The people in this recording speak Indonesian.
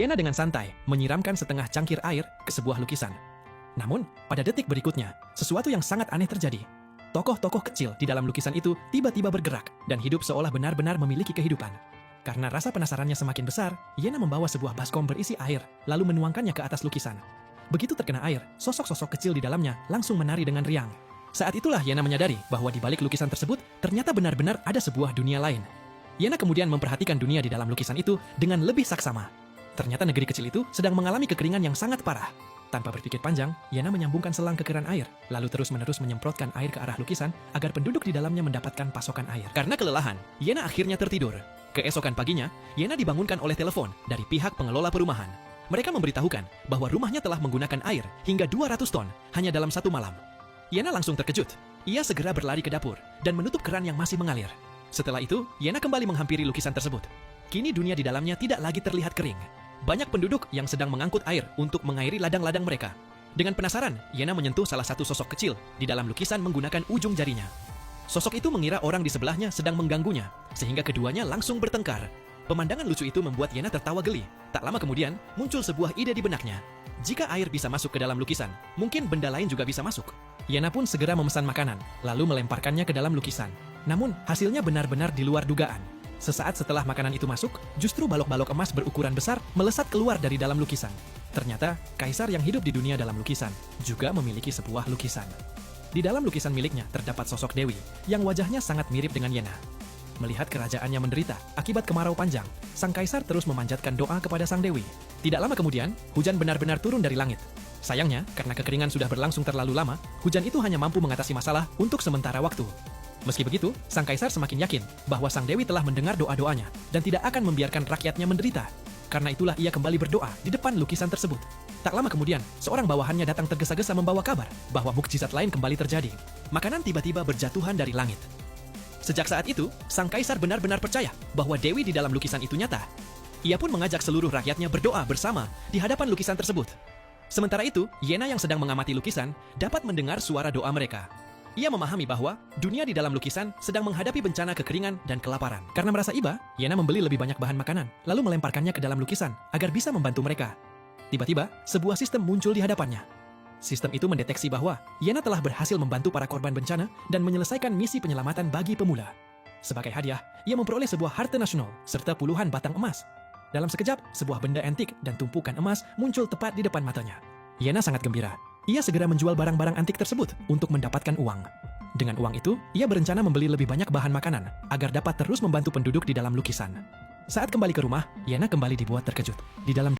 Yena dengan santai menyiramkan setengah cangkir air ke sebuah lukisan. Namun, pada detik berikutnya, sesuatu yang sangat aneh terjadi. Tokoh-tokoh kecil di dalam lukisan itu tiba-tiba bergerak dan hidup seolah benar-benar memiliki kehidupan. Karena rasa penasarannya semakin besar, Yena membawa sebuah baskom berisi air, lalu menuangkannya ke atas lukisan. Begitu terkena air, sosok-sosok kecil di dalamnya langsung menari dengan riang. Saat itulah Yena menyadari bahwa di balik lukisan tersebut ternyata benar-benar ada sebuah dunia lain. Yena kemudian memperhatikan dunia di dalam lukisan itu dengan lebih saksama. Ternyata negeri kecil itu sedang mengalami kekeringan yang sangat parah. Tanpa berpikir panjang, Yena menyambungkan selang ke keran air, lalu terus-menerus menyemprotkan air ke arah lukisan agar penduduk di dalamnya mendapatkan pasokan air. Karena kelelahan, Yena akhirnya tertidur. Keesokan paginya, Yena dibangunkan oleh telepon dari pihak pengelola perumahan. Mereka memberitahukan bahwa rumahnya telah menggunakan air hingga 200 ton hanya dalam satu malam. Yena langsung terkejut. Ia segera berlari ke dapur dan menutup keran yang masih mengalir. Setelah itu, Yena kembali menghampiri lukisan tersebut. Kini dunia di dalamnya tidak lagi terlihat kering. Banyak penduduk yang sedang mengangkut air untuk mengairi ladang-ladang mereka. Dengan penasaran, Yena menyentuh salah satu sosok kecil di dalam lukisan menggunakan ujung jarinya. Sosok itu mengira orang di sebelahnya sedang mengganggunya, sehingga keduanya langsung bertengkar. Pemandangan lucu itu membuat Yena tertawa geli. Tak lama kemudian, muncul sebuah ide di benaknya. Jika air bisa masuk ke dalam lukisan, mungkin benda lain juga bisa masuk. Yena pun segera memesan makanan, lalu melemparkannya ke dalam lukisan. Namun, hasilnya benar-benar di luar dugaan. Sesaat setelah makanan itu masuk, justru balok-balok emas berukuran besar melesat keluar dari dalam lukisan. Ternyata, kaisar yang hidup di dunia dalam lukisan juga memiliki sebuah lukisan. Di dalam lukisan miliknya terdapat sosok Dewi yang wajahnya sangat mirip dengan Yena. Melihat kerajaannya menderita akibat kemarau panjang, sang kaisar terus memanjatkan doa kepada sang Dewi. Tidak lama kemudian, hujan benar-benar turun dari langit. Sayangnya, karena kekeringan sudah berlangsung terlalu lama, hujan itu hanya mampu mengatasi masalah untuk sementara waktu. Meski begitu, sang kaisar semakin yakin bahwa sang Dewi telah mendengar doa-doanya dan tidak akan membiarkan rakyatnya menderita. Karena itulah ia kembali berdoa di depan lukisan tersebut. Tak lama kemudian, seorang bawahannya datang tergesa-gesa membawa kabar bahwa mukjizat lain kembali terjadi. Makanan tiba-tiba berjatuhan dari langit. Sejak saat itu, sang kaisar benar-benar percaya bahwa Dewi di dalam lukisan itu nyata. Ia pun mengajak seluruh rakyatnya berdoa bersama di hadapan lukisan tersebut. Sementara itu, Yena yang sedang mengamati lukisan dapat mendengar suara doa mereka. Ia memahami bahwa dunia di dalam lukisan sedang menghadapi bencana kekeringan dan kelaparan. Karena merasa iba, Yena membeli lebih banyak bahan makanan, lalu melemparkannya ke dalam lukisan agar bisa membantu mereka. Tiba-tiba, sebuah sistem muncul di hadapannya. Sistem itu mendeteksi bahwa Yena telah berhasil membantu para korban bencana dan menyelesaikan misi penyelamatan bagi pemula. Sebagai hadiah, ia memperoleh sebuah harta nasional serta puluhan batang emas. Dalam sekejap, sebuah benda antik dan tumpukan emas muncul tepat di depan matanya. Yena sangat gembira. Ia segera menjual barang-barang antik tersebut untuk mendapatkan uang. Dengan uang itu, ia berencana membeli lebih banyak bahan makanan agar dapat terus membantu penduduk di dalam lukisan. Saat kembali ke rumah, Yena kembali dibuat terkejut. Di dalam